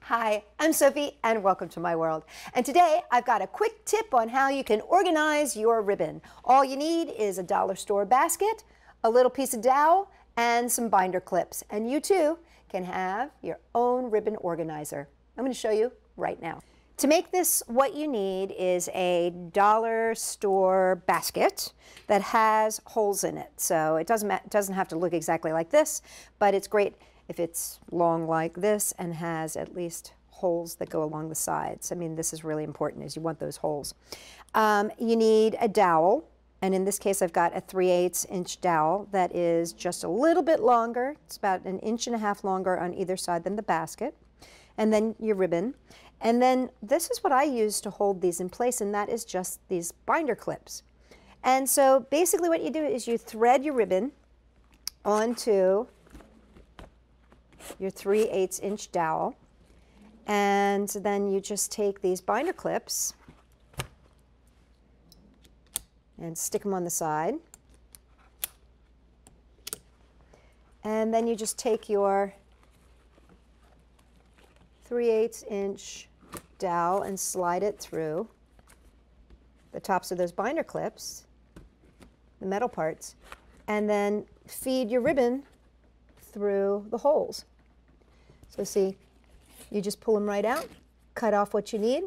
Hi, I'm Sophie and welcome to my world. And today I've got a quick tip on how you can organize your ribbon. All you need is a dollar store basket, a little piece of dowel, and some binder clips. And you too can have your own ribbon organizer. I'm going to show you right now. To make this, what you need is a dollar store basket that has holes in it. So it doesn't have to look exactly like this, but it's great if it's long like this and has at least holes that go along the sides. I mean, this is really important, is you want those holes. You need a dowel, and in this case I've got a 3/8 inch dowel that is just a little bit longer. It's about 1.5 inches longer on either side than the basket. And then your ribbon. And then this is what I use to hold these in place, and that is just these binder clips. And so basically what you do is you thread your ribbon onto your 3/8 inch dowel, and then you just take these binder clips and stick them on the side, and then you just take your 3/8 inch dowel and slide it through the tops of those binder clips, the metal parts, and then feed your ribbon through the holes. So see, you just pull them right out, cut off what you need,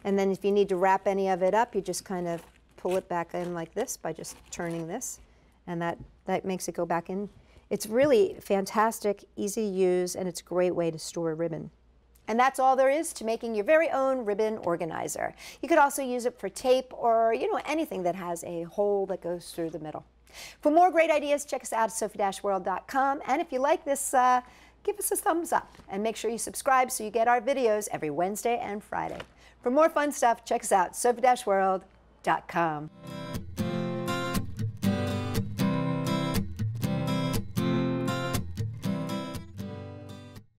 and then if you need to wrap any of it up, you just kind of pull it back in like this by just turning this, and that makes it go back in. It's really fantastic, easy to use, and it's a great way to store ribbon. And that's all there is to making your very own ribbon organizer. You could also use it for tape or, anything that has a hole that goes through the middle. For more great ideas, check us out at Sophie-World.com. And if you like this, give us a thumbs up and make sure you subscribe so you get our videos every Wednesday and Friday. For more fun stuff, check us out, Sophie-World.com.